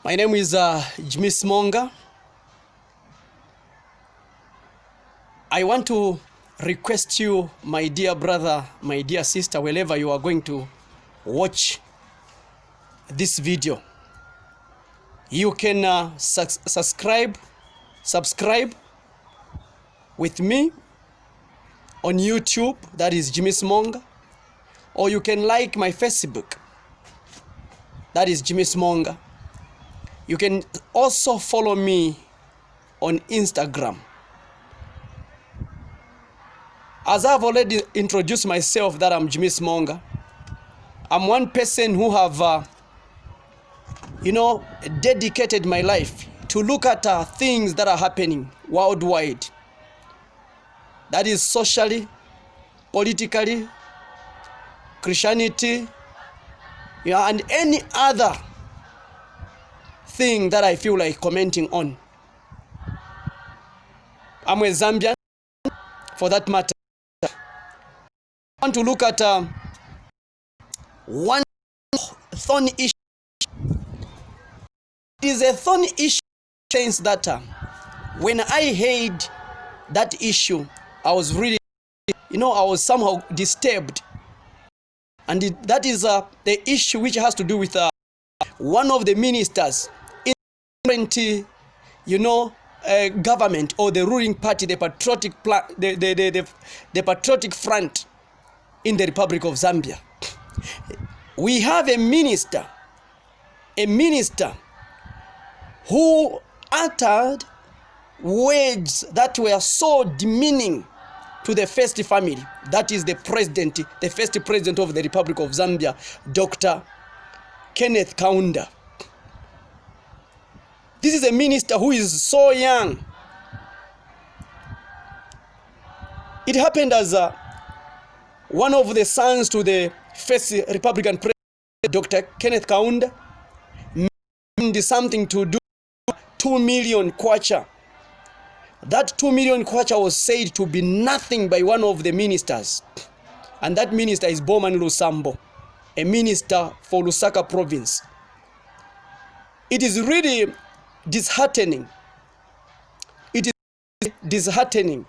My name is Jimmy Smonga. I want to request you, my dear brother, my dear sister, wherever you are going to watch this video, you can subscribe with me on YouTube, that is Jimmy Smonga, or you can like my Facebook, that is Jimmy Smonga. You can also follow me on Instagram. As I've already introduced myself that I'm Jimmy Smonga, I'm one person who have, dedicated my life to look at things that are happening worldwide. That is socially, politically, Christianity, and any other thing that I feel like commenting on. I'm a Zambian, for that matter. I want to look at one thorny issue. It is a thorny issue since that when I heard that issue, I was really, I was somehow disturbed. And that is the issue which has to do with one of the ministers in the government or the ruling party, the Patriotic Front in the Republic of Zambia. We have a minister who uttered words that were so demeaning to the first family, that is the first president of the Republic of Zambia, Dr. Kenneth Kaunda. This is a minister who is so young. It happened as one of the sons to the first Republican president, Dr. Kenneth Kaunda, mentioned something to do 2 million kwacha. That 2 million kwacha was said to be nothing by one of the ministers. And that minister is Bowman Lusambo, a minister for Lusaka province. It is really disheartening. It is disheartening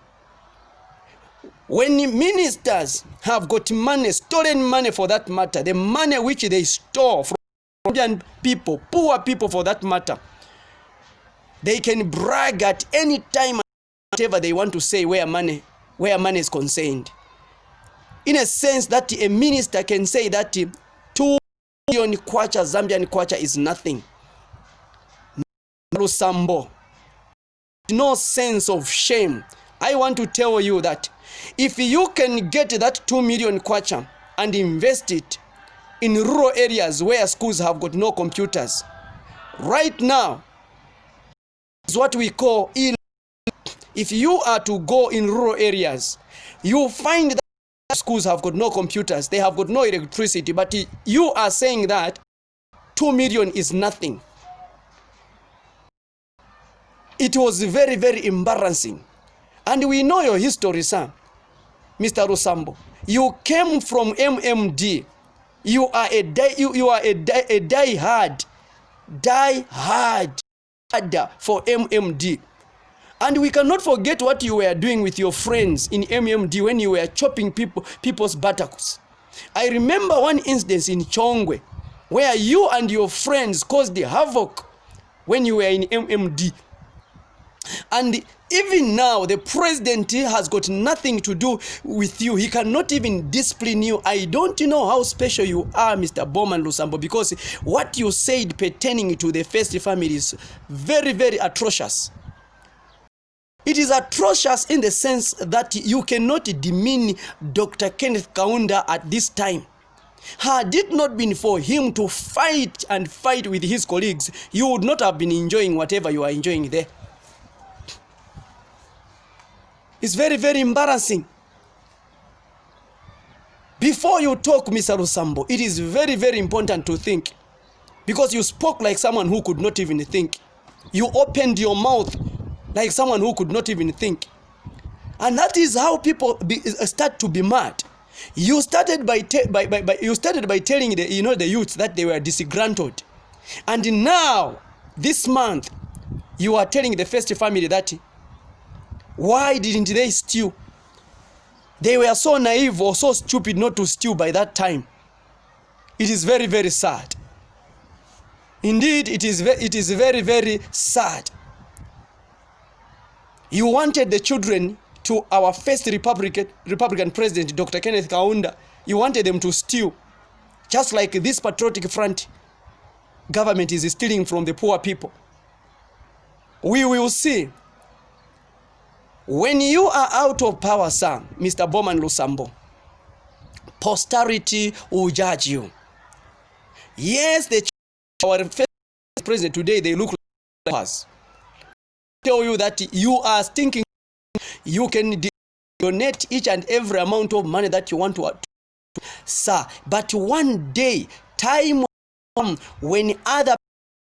when ministers have got money, stolen money for that matter, the money which they store from Indian people, poor people for that matter. They can brag at any time, whatever they want to say, where money is concerned. In a sense that a minister can say that 2 million kwacha, Zambian kwacha, is nothing. Lusambo, no sense of shame. I want to tell you that if you can get that 2 million kwacha and invest it in rural areas where schools have got no computers, right now is what we call if you are to go in rural areas, you find that schools have got no computers, they have got no electricity, but you are saying that 2 million is nothing. It was very, very embarrassing. And we know your history, sir, Mr. Lusambo. You came from MMD. You are a die hard for MMD. And we cannot forget what you were doing with your friends in MMD when you were chopping people's buttocks. I remember one instance in Chongwe where you and your friends caused the havoc when you were in MMD. And even now, the president has got nothing to do with you. He cannot even discipline you. I don't know how special you are, Mr. Bowman Lusambo, because what you said pertaining to the first family is very, very atrocious. It is atrocious in the sense that you cannot demean Dr. Kenneth Kaunda at this time. Had it not been for him to fight with his colleagues, you would not have been enjoying whatever you are enjoying there. It's very, very embarrassing. Before you talk, Mr. Lusambo, it is very, very important to think. Because you spoke like someone who could not even think. You opened your mouth like someone who could not even think. And that is how people start to be mad. You started by telling the youths that they were disgruntled. And now this month, you are telling the first family that why didn't they steal? They were so naive or so stupid not to steal by that time. It is very, very sad. Indeed, it is very, very sad. You wanted the children to our first Republican president, Dr. Kenneth Kaunda. You wanted them to steal, just like this Patriotic Front government is stealing from the poor people. We will see. When you are out of power, sir, Mr. Bowman Lusambo, posterity will judge you. Yes, our first president today, they look like us. Tell you that you are thinking you can donate each and every amount of money that you want to sir, but one day time will come when other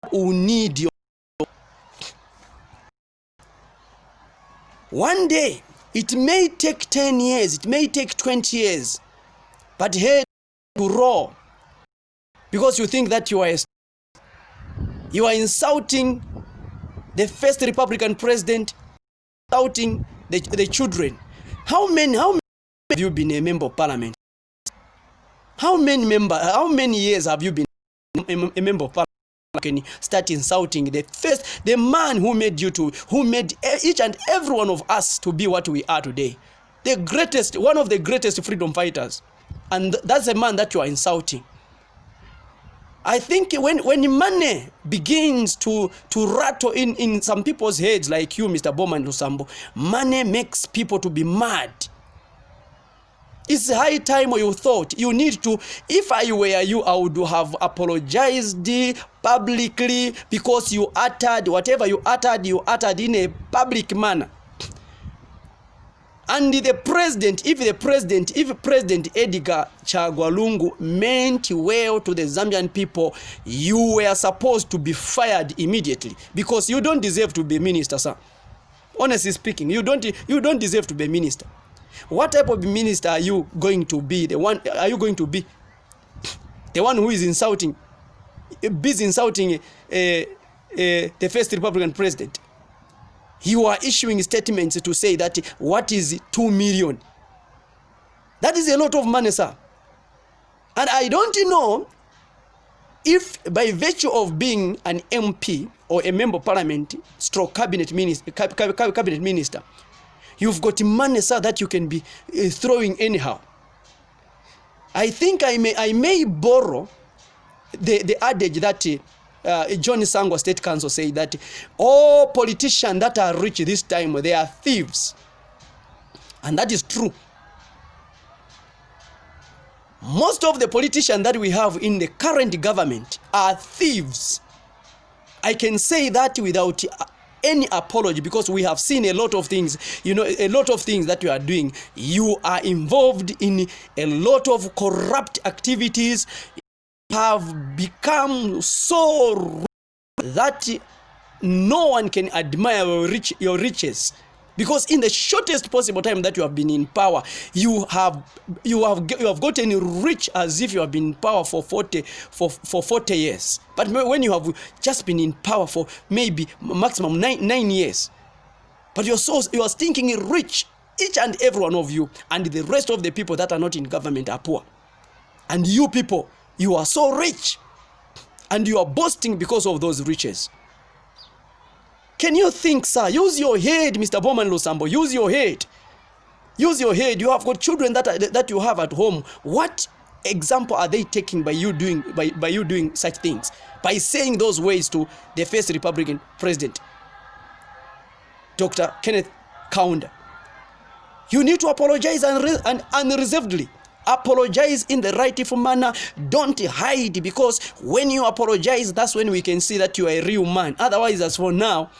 people will need you. One day, it may take 10 years, it may take 20 years, but head to roar because you think that you are insulting the first Republican president, insulting the children. How many have you been a member of parliament? How many years have you been a member of parliament? Can you start insulting the man who made each and every one of us to be what we are today? One of the greatest freedom fighters. And that's the man that you are insulting. I think when money begins to rattle in some people's heads like you, Mr. Bowman Lusambo, money makes people to be mad. It's high time you thought you need to, if I were you, I would have apologized publicly because you uttered whatever you uttered in a public manner. And if President Edgar Chagwa Lungu meant well to the Zambian people, you were supposed to be fired immediately because you don't deserve to be minister, sir. Honestly speaking, you don't deserve to be minister. What type of minister are you going to be? Are you going to be the one who is insulting the first Republican president? You are issuing statements to say that what is 2 million? That is a lot of money, sir. And I don't know if by virtue of being an MP or a member of parliament, stroke cabinet minister, you've got money, sir, that you can be throwing anyhow. I think I may borrow the adage that John Sangwa State Council said that all politicians that are rich this time, they are thieves. And that is true. Most of the politicians that we have in the current government are thieves. I can say that without any apology because we have seen a lot of things, a lot of things that you are doing. You are involved in a lot of corrupt activities. You have become so that no one can admire your riches. Because in the shortest possible time that you have been in power, you have gotten rich as if you have been in power for 40 years. But when you have just been in power for maybe maximum 9 years, but you are stinking rich, each and every one of you, and the rest of the people that are not in government are poor. And you people, you are so rich, and you are boasting because of those riches. Can you think, sir? Use your head, Mr. Bowman Lusambo. Use your head. Use your head. You have got children that you have at home. What example are they taking by you doing such things? By saying those words to the first Republican president, Dr. Kenneth Kaunda. You need to apologize unreservedly. Apologize in the rightful manner. Don't hide, because when you apologize, that's when we can see that you are a real man. Otherwise, as for now,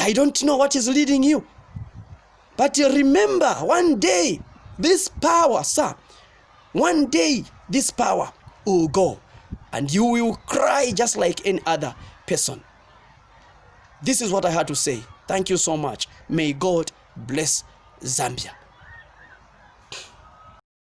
I don't know what is leading you. But remember, one day, this power, sir, one day, this power will go. And you will cry just like any other person. This is what I had to say. Thank you so much. May God bless Zambia.